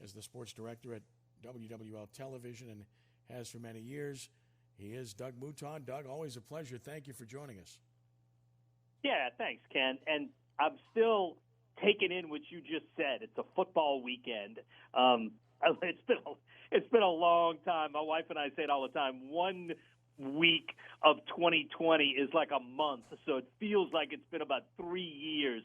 as the sports director at WWL Television and has for many years. He is Doug Mouton. Doug, always a pleasure. Thank you for joining us. Yeah, thanks, Ken. And I'm still taking in what you just said. It's a football weekend. It's been a long time. My wife and I say it all the time. 1 week of 2020 is like a month, so it feels like it's been about 3 years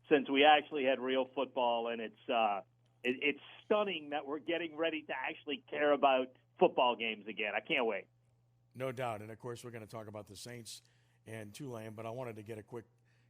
since we actually had real football, and it's stunning that we're getting ready to actually care about football games again. I can't wait. No doubt, and of course we're going to talk about the Saints and Tulane, but I wanted to get a quick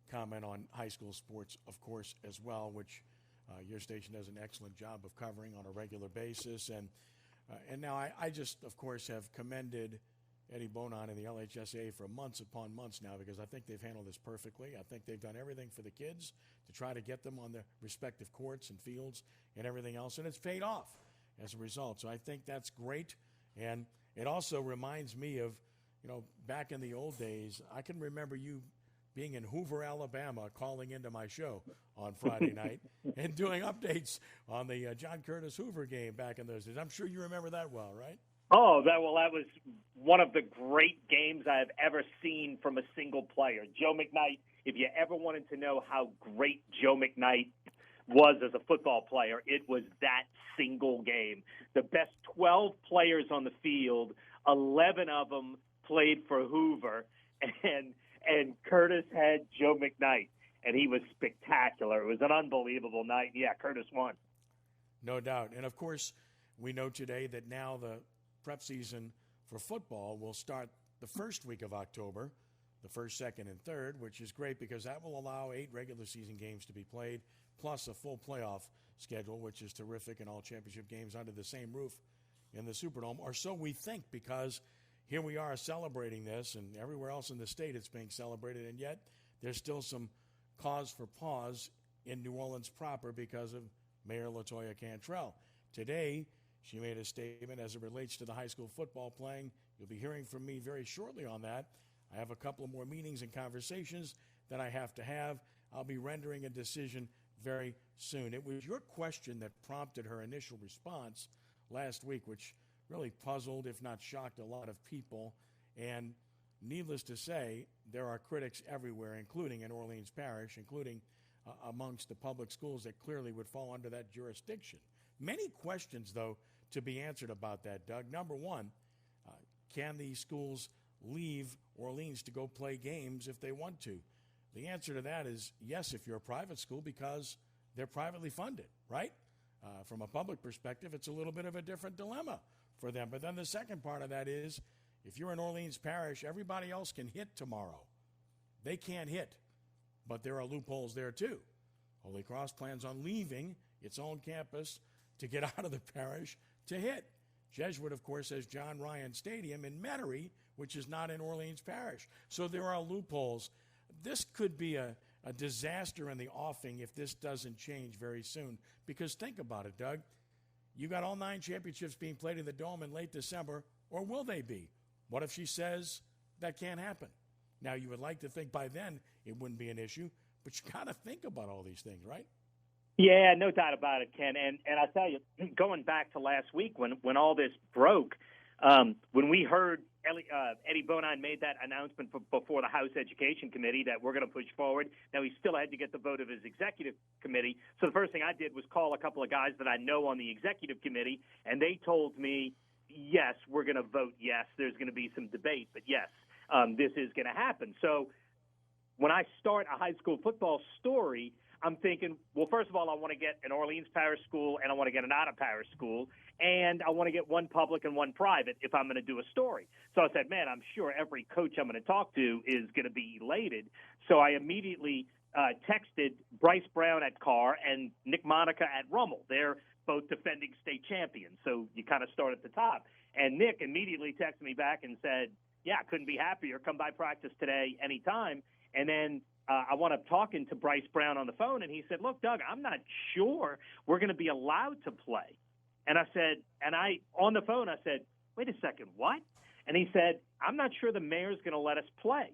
comment on high school sports, of course, as well, which your station does an excellent job of covering on a regular basis. And now I just, of course, have commended Eddie Bonan and the LHSAA for months upon months now, because I think they've handled this perfectly. I think they've done everything for the kids to try to get them on their respective courts and fields and everything else, and it's paid off as a result. So I think that's great, and it also reminds me of, back in the old days. I can remember you being in Hoover, Alabama, calling into my show on Friday night and doing updates on the John Curtis Hoover game back in those days. I'm sure you remember that well, right? Oh, that was one of the great games I've ever seen from a single player. Joe McKnight, if you ever wanted to know how great Joe McKnight was as a football player, it was that single game. The best 12 players on the field, 11 of them played for Hoover, and Curtis had Joe McKnight, and he was spectacular. It was an unbelievable night. Yeah, Curtis won. No doubt. And, of course, we know today that now the prep season for football will start the first week of October, the first, second, and third, which is great because that will allow 8 regular season games to be played, plus a full playoff schedule, which is terrific, and all championship games under the same roof in the Superdome, or so we think, because here we are celebrating this, and everywhere else in the state it's being celebrated, and yet there's still some cause for pause in New Orleans proper because of Mayor LaToya Cantrell. Today, she made a statement as it relates to the high school football playing. You'll be hearing from me very shortly on that. I have a couple of more meetings and conversations that I have to have. I'll be rendering a decision very soon. It was your question that prompted her initial response last week, which really puzzled, if not shocked, a lot of people. And needless to say, there are critics everywhere, including in Orleans Parish, including amongst the public schools that clearly would fall under that jurisdiction. Many questions, though, to be answered about that, Doug. Number one, can these schools leave Orleans to go play games if they want to? The answer to that is yes, if you're a private school, because they're privately funded, right? From a public perspective, it's a little bit of a different dilemma for them. But then the second part of that is, if you're in Orleans Parish, everybody else can hit tomorrow. They can't hit, but there are loopholes there too. Holy Cross plans on leaving its own campus to get out of the parish to hit. Jesuit, of course, has John Ryan Stadium in Metairie, which is not in Orleans Parish. So there are loopholes. This could be a disaster in the offing if this doesn't change very soon. Because think about it, Doug. You got all 9 championships being played in the Dome in late December, or will they be? What if she says that can't happen? Now, you would like to think by then it wouldn't be an issue, but you got to think about all these things, right? Yeah, no doubt about it, Ken. And I tell you, going back to last week when all this broke, when we heard Eddie Bonan made that announcement before the House Education Committee that we're going to push forward. Now, he still had to get the vote of his executive committee. So the first thing I did was call a couple of guys that I know on the executive committee, and they told me, yes, we're going to vote yes. There's going to be some debate, but yes, this is going to happen. So when I start a high school football story, I'm thinking, well, first of all, I want to get an Orleans Parish school and I want to get an out-of-parish school, and I want to get one public and one private if I'm going to do a story. So I said, man, I'm sure every coach I'm going to talk to is going to be elated. So I immediately texted Bryce Brown at Carr and Nick Monica at Rummel. They're both defending state champions, so you kind of start at the top. And Nick immediately texted me back and said, yeah, couldn't be happier. Come by practice today anytime. And then I wound up talking to Bryce Brown on the phone, and he said, look, Doug, I'm not sure we're going to be allowed to play. And I said, on the phone, I said, wait a second, what? And he said, I'm not sure the mayor's going to let us play.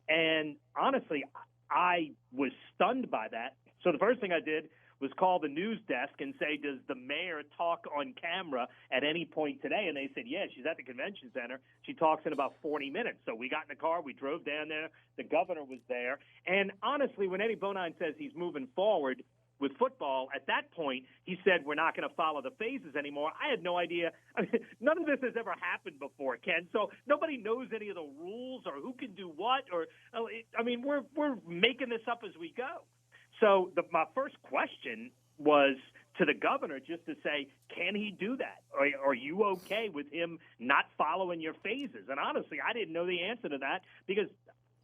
And honestly, I was stunned by that. So the first thing I did was call the news desk and say, does the mayor talk on camera at any point today? And they said, yeah, she's at the convention center. She talks in about 40 minutes. So we got in the car. We drove down there. The governor was there. And honestly, when Eddie Bonine says he's moving forward with football, at that point, he said, we're not going to follow the phases anymore. I had no idea. I mean, none of this has ever happened before, Ken. So nobody knows any of the rules or who can do what. Or I mean, we're making this up as we go. So my first question was to the governor just to say, can he do that? Are you okay with him not following your phases? And honestly, I didn't know the answer to that because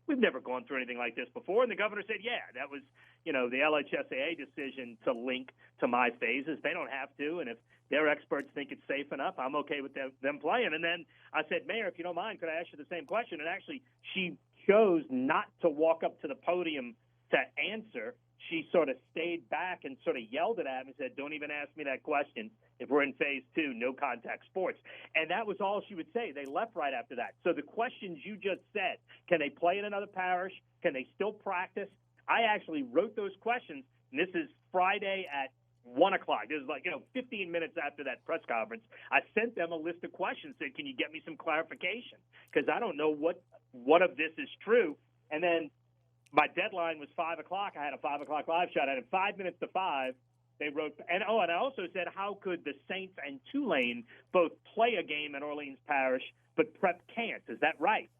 we've never gone through anything like this before. And the governor said, yeah, that was, the LHSAA decision to link to my phases. They don't have to. And if their experts think it's safe enough, I'm okay with them playing. And then I said, Mayor, if you don't mind, could I ask you the same question? And actually, she chose not to walk up to the podium to answer. She sort of stayed back and sort of yelled at him and said, don't even ask me that question. If we're in phase 2, no contact sports. And that was all she would say. They left right after that. So the questions you just said, can they play in another parish? Can they still practice? I actually wrote those questions, and this is Friday at 1 o'clock. This is 15 minutes after that press conference. I sent them a list of questions, said, can you get me some clarification? Because I don't know what of this is true. And then my deadline was 5 o'clock. I had a 5 o'clock live shot. I had 5 minutes to 5. They wrote, and I also said, how could the Saints and Tulane both play a game at Orleans Parish, but Prep can't? Is that right?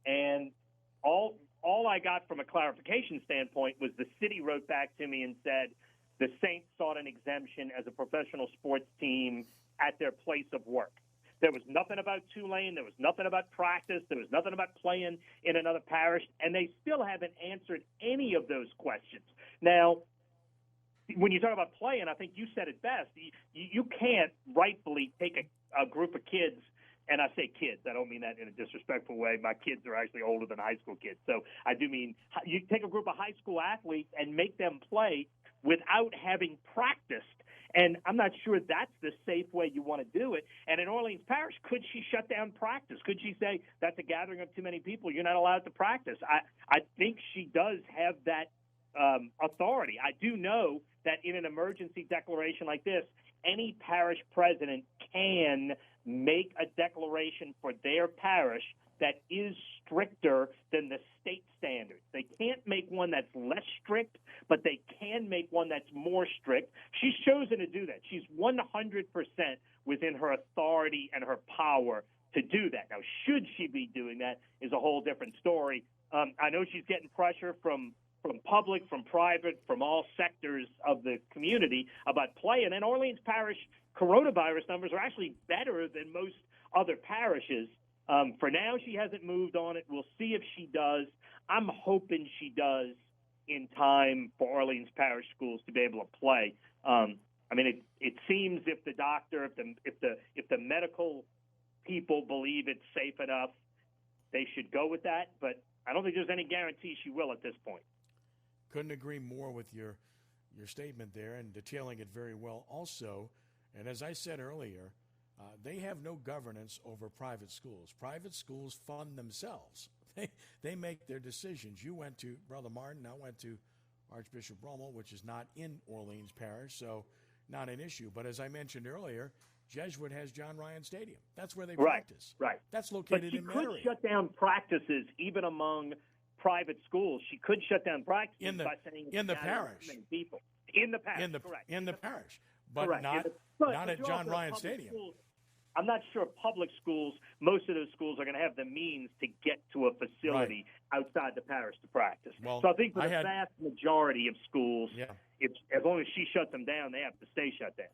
And all I got from a clarification standpoint was the city wrote back to me and said the Saints sought an exemption as a professional sports team at their place of work. There was nothing about Tulane. There was nothing about practice. There was nothing about playing in another parish. And they still haven't answered any of those questions. Now, when you talk about playing, I think you said it best. You can't rightfully take a group of kids, and I say kids. I don't mean that in a disrespectful way. My kids are actually older than high school kids. So I do mean you take a group of high school athletes and make them play without having practiced. And I'm not sure that's the safe way you want to do it. And in Orleans Parish, could she shut down practice? Could she say that's a gathering of too many people? You're not allowed to practice. I think she does have that authority. I do know that in an emergency declaration like this, any parish president can make a declaration for their parish that is stricter than the state standards. They can't make one that's less strict, but they can make one that's more strict. She's chosen to do that. She's 100% within her authority and her power to do that. Now, should she be doing that is a whole different story. I know she's getting pressure from public, from private, from all sectors of the community about playing. And Orleans Parish coronavirus numbers are actually better than most other parishes. For now, she hasn't moved on it. We'll see if she does. I'm hoping she does in time for Orleans Parish schools to be able to play. It seems if the doctor, if the medical people believe it's safe enough, they should go with that. But I don't think there's any guarantee she will at this point. Couldn't agree more with your statement there and detailing it very well also. And as I said earlier, they have no governance over private schools. Private schools fund themselves. They make their decisions. You went to Brother Martin. I went to Archbishop Rummel, which is not in Orleans Parish, so not an issue. But as I mentioned earlier, Jesuit has John Ryan Stadium. That's where they practice. Right. That's located in Metairie. But she could shut down practices even among private schools. She could shut down practices by saying in the parish. People. In the parish, correct. In the parish, but correct. not at John Ryan Stadium. Schools, I'm not sure public schools, most of those schools are going to have the means to get to a facility outside the parish to practice. Well, so I think for the vast majority of schools, as long as she shuts them down, they have to stay shut down.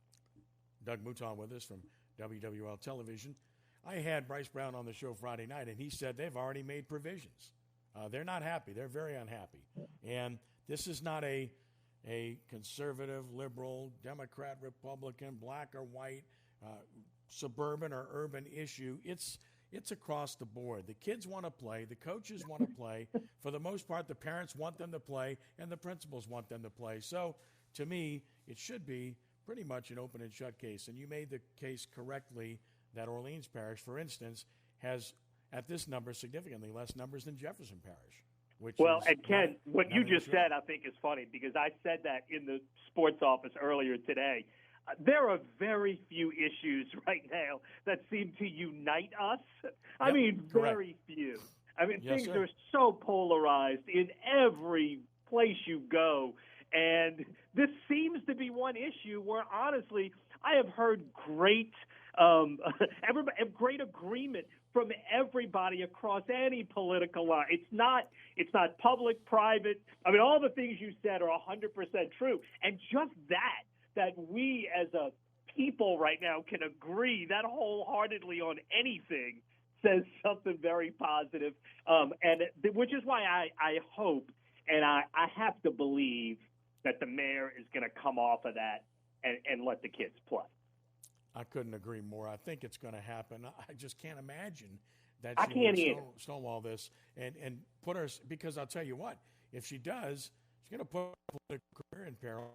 Doug Mouton with us from WWL Television. I had Bryce Brown on the show Friday night, and he said they've already made provisions. They're not happy. They're very unhappy. And this is not a conservative, liberal, Democrat, Republican, black or white, suburban or urban issue. It's across the board. The kids want to play. The coaches want to play. For the most part, the parents want them to play, and the principals want them to play. So, to me, it should be pretty much an open and shut case. And you made the case correctly that Orleans Parish, for instance, has, at this number, significantly less numbers than Jefferson Parish. which well, is and Ken, what you just sure. said, I think, is funny because I said that in the sports office earlier today. There are very few issues right now that seem to unite us. I mean, correct. very few. I mean, Yes, things sir. are so polarized in every place you go. And this seems to be one issue where, honestly, I have heard great great agreement from everybody across any political line. It's not public, private. I mean, all the things you said are 100% true. And just that we as a people right now can agree that wholeheartedly on anything says something very positive. Which is why I hope and I have to believe that the mayor is going to come off of that and let the kids play. I couldn't agree more. I think it's going to happen. I just can't imagine that I she can't would either. stonewall this and put her, because I'll tell you what, if she does, she's going to put her political career in peril.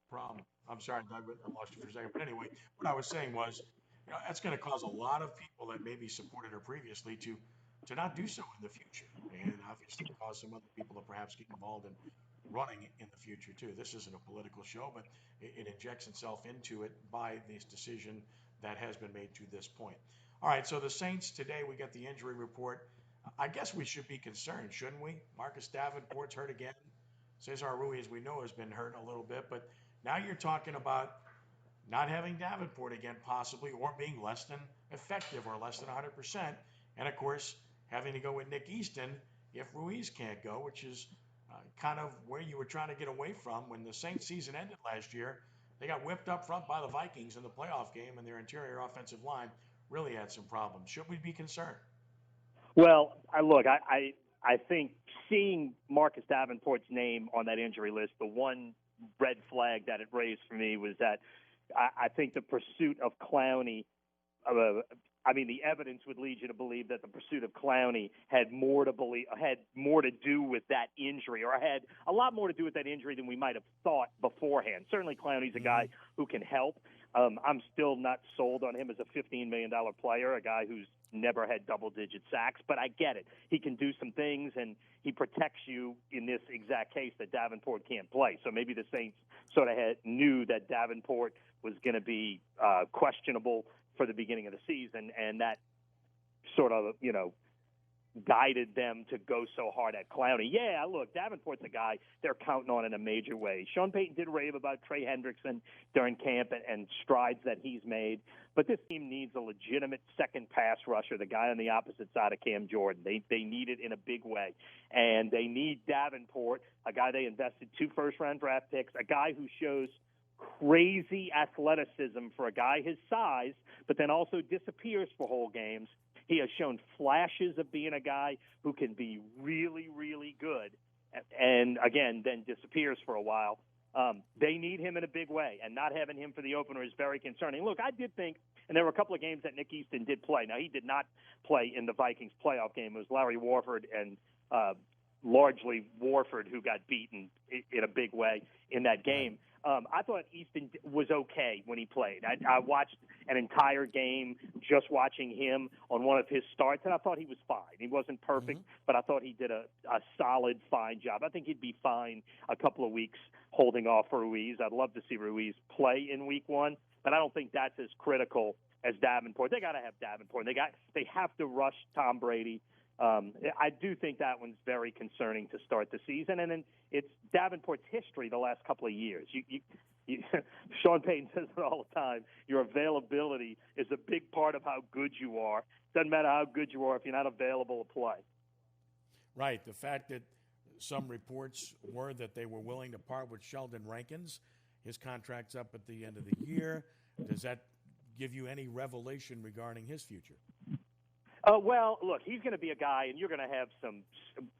Problem. I'm sorry, Doug, I lost you for a second. But anyway, what I was saying was, that's going to cause a lot of people that maybe supported her previously to not do so in the future, and obviously cause some other people to perhaps get involved in running in the future too. This isn't a political show, but it injects itself into it by this decision that has been made to this point. All right, so the Saints today, we got the injury report. I guess we should be concerned, shouldn't we? Marcus Davenport's hurt again. Cesar Ruiz, we know, has been hurt a little bit, but now you're talking about not having Davenport again, possibly, or being less than effective or less than 100%. And of course, having to go with Nick Easton if Ruiz can't go, which is kind of where you were trying to get away from when the Saints season ended last year. They got whipped up front by the Vikings in the playoff game, and their interior offensive line really had some problems. Should we be concerned? Well, I think seeing Marcus Davenport's name on that injury list, the one red flag that it raised for me was that I think the pursuit of Clowney, the evidence would lead you to believe that the pursuit of Clowney had more to do with that injury, or had a lot more to do with that injury than we might have thought beforehand. Certainly Clowney's a guy who can help. I'm still not sold on him as a $15 million player, a guy who's never had double-digit sacks, but I get it. He can do some things, and he protects you in this exact case that Davenport can't play. So maybe the Saints sort of knew that Davenport was going to be questionable for the beginning of the season, and that sort of, guided them to go so hard at Clowney. Yeah, look, Davenport's a guy they're counting on in a major way. Sean Payton did rave about Trey Hendrickson during camp and strides that he's made, but this team needs a legitimate second pass rusher, the guy on the opposite side of Cam Jordan. They need it in a big way, and they need Davenport, a guy they invested 2 first-round draft picks, a guy who shows crazy athleticism for a guy his size, but then also disappears for whole games. He has shown flashes of being a guy who can be really, really good and, again, then disappears for a while. They need him in a big way, and not having him for the opener is very concerning. Look, I did think, and there were a couple of games that Nick Easton did play. Now, he did not play in the Vikings playoff game. It was Larry Warford and largely Warford who got beaten in a big way in that game. I thought Easton was okay when he played. I watched an entire game just watching him on one of his starts, and I thought he was fine. He wasn't perfect, but I thought he did a solid, fine job. I think he'd be fine a couple of weeks holding off for Ruiz. I'd love to see Ruiz play in week 1, but I don't think that's as critical as Davenport. They got to have Davenport. They have to rush Tom Brady. I do think that one's very concerning to start the season, and then it's Davenport's history the last couple of years. Sean Payton says it all the time. Your availability is a big part of how good you are. Doesn't matter how good you are if you're not available to play. Right. The fact that some reports were that they were willing to part with Sheldon Rankins, his contract's up at the end of the year. Does that give you any revelation regarding his future? Well, look, he's going to be a guy, and you're going to have some,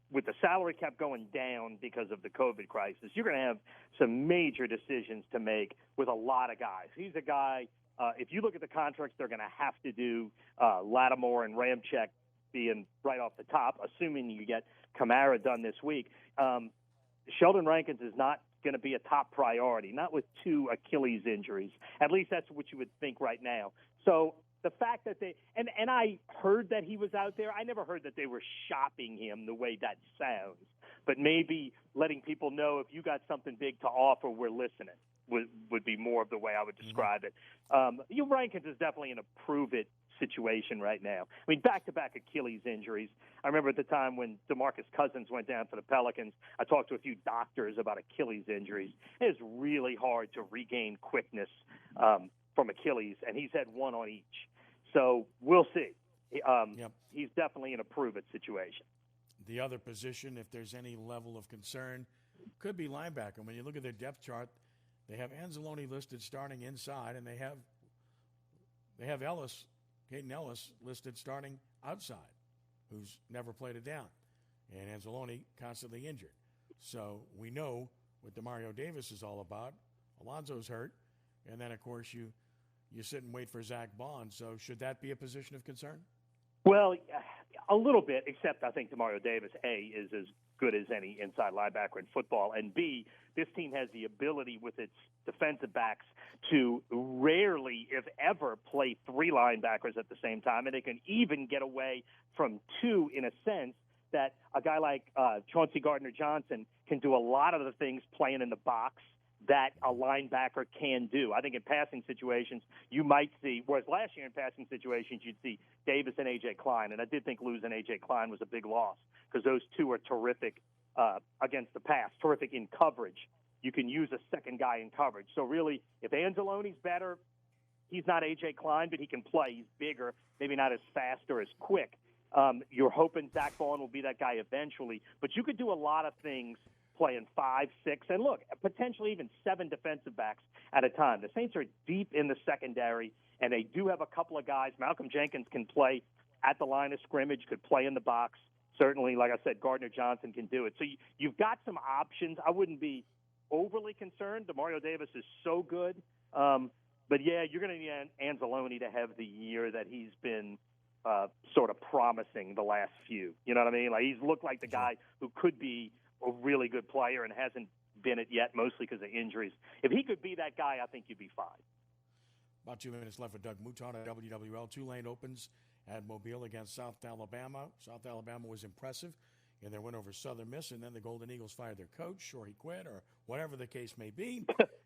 with the salary cap going down because of the COVID crisis, you're going to have some major decisions to make with a lot of guys. He's a guy, if you look at the contracts they're going to have to do, Lattimore and Ramczyk being right off the top, assuming you get Kamara done this week, Sheldon Rankins is not going to be a top priority, not with 2 Achilles injuries. At least that's what you would think right now. So the fact that they and I heard that he was out there. I never heard that they were shopping him the way that sounds. But maybe letting people know if you got something big to offer, we're listening would be more of the way I would describe it. Rankins is definitely in a prove-it situation right now. I mean, back-to-back Achilles injuries. I remember at the time when DeMarcus Cousins went down for the Pelicans, I talked to a few doctors about Achilles injuries. It's really hard to regain quickness from Achilles, and he's had one on each. So we'll see. He's definitely in a prove-it situation. The other position, if there's any level of concern, could be linebacker. When you look at their depth chart, they have Anzalone listed starting inside, and they have Caden Ellis listed starting outside, who's never played it down, and Anzalone constantly injured. So we know what DeMario Davis is all about. Alonzo's hurt, and then, of course, you sit and wait for Zach Bond. So should that be a position of concern? Well, a little bit, except I think DeMario Davis, A, is as good as any inside linebacker in football, and B, this team has the ability with its defensive backs to rarely, if ever, play 3 linebackers at the same time, and they can even get away from 2 in a sense that a guy like Chauncey Gardner-Johnson can do a lot of the things playing in the box that a linebacker can do. I think in passing situations, you might see, whereas last year in passing situations, you'd see Davis and A.J. Klein, and I did think losing A.J. Klein was a big loss because those 2 are terrific against the pass, terrific in coverage. You can use a second guy in coverage. So really, if Anzalone's better, he's not A.J. Klein, but he can play. He's bigger, maybe not as fast or as quick. You're hoping Zach Bond will be that guy eventually, but you could do a lot of things playing 5, 6, and look, potentially even 7 defensive backs at a time. The Saints are deep in the secondary, and they do have a couple of guys. Malcolm Jenkins can play at the line of scrimmage, could play in the box. Certainly, like I said, Gardner-Johnson can do it. So you've got some options. I wouldn't be overly concerned. DeMario Davis is so good. But, yeah, you're going to need Anzalone to have the year that he's been sort of promising the last few. You know what I mean? Like, he's looked like the guy who could be a really good player and hasn't been it yet, mostly because of injuries. If he could be that guy, I think you'd be fine. About 2 minutes left for Doug Mouton at WWL. Tulane opens at Mobile against South Alabama. South Alabama was impressive in their win over Southern Miss, and then the Golden Eagles fired their coach, or he quit, or whatever the case may be.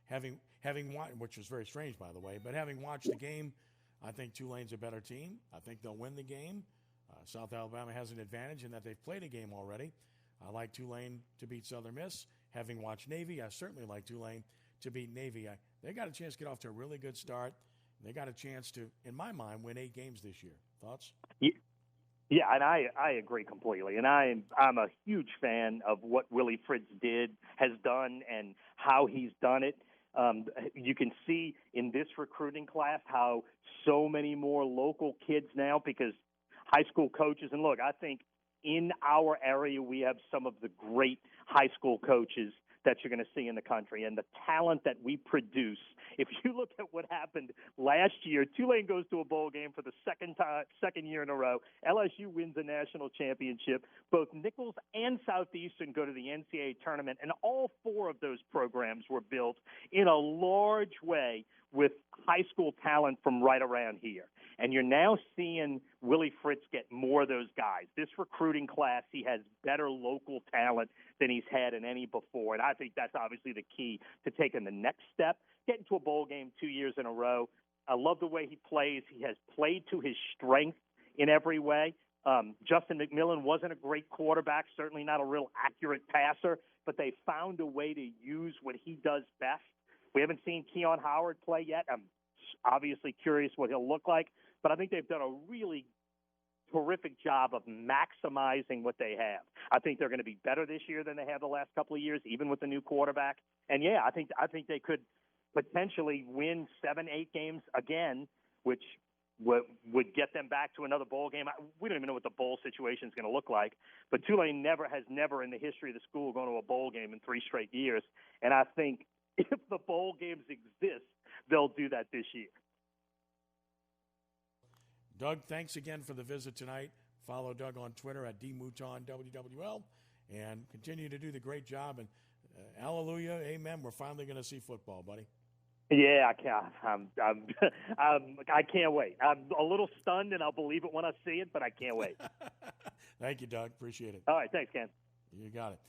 having watched, which was very strange, by the way, but having watched the game, I think Tulane's a better team. I think they'll win the game. South Alabama has an advantage in that they've played a game already. I like Tulane to beat Southern Miss. Having watched Navy, I certainly like Tulane to beat Navy. They got a chance to get off to a really good start. They got a chance to, in my mind, win 8 games this year. Thoughts? Yeah, and I agree completely. And I'm a huge fan of what Willie Fritz has done, and how he's done it. You can see in this recruiting class how so many more local kids now, because high school coaches, and look, I think in our area we have some of the great high school coaches that you're going to see in the country, and the talent that we produce. If you look at what happened last year, Tulane goes to a bowl game for the second year in a row. LSU wins a national championship. Both Nichols and Southeastern go to the NCAA tournament, and all 4 of those programs were built in a large way with high school talent from right around here. And you're now seeing Willie Fritz get more of those guys. This recruiting class, he has better local talent than he's had in any before. And I think that's obviously the key to taking the next step, getting to a bowl game 2 years in a row. I love the way he plays. He has played to his strength in every way. Justin McMillan wasn't a great quarterback, certainly not a real accurate passer, but they found a way to use what he does best. We haven't seen Keon Howard play yet. I'm obviously curious what he'll look like, but I think they've done a really terrific job of maximizing what they have. I think they're going to be better this year than they have the last couple of years, even with the new quarterback. And yeah, I think they could potentially win 7-8 games again, which would get them back to another bowl game. We don't even know what the bowl situation is going to look like, but Tulane has never in the history of the school gone to a bowl game in 3 straight years. And I think if the bowl games exist, they'll do that this year. Doug, thanks again for the visit tonight. Follow Doug on Twitter at DMoutonWWL, and continue to do the great job. And hallelujah, amen. We're finally going to see football, buddy. Yeah, I can't. I can't wait. I'm a little stunned, and I'll believe it when I see it, but I can't wait. Thank you, Doug. Appreciate it. All right, thanks, Ken. You got it.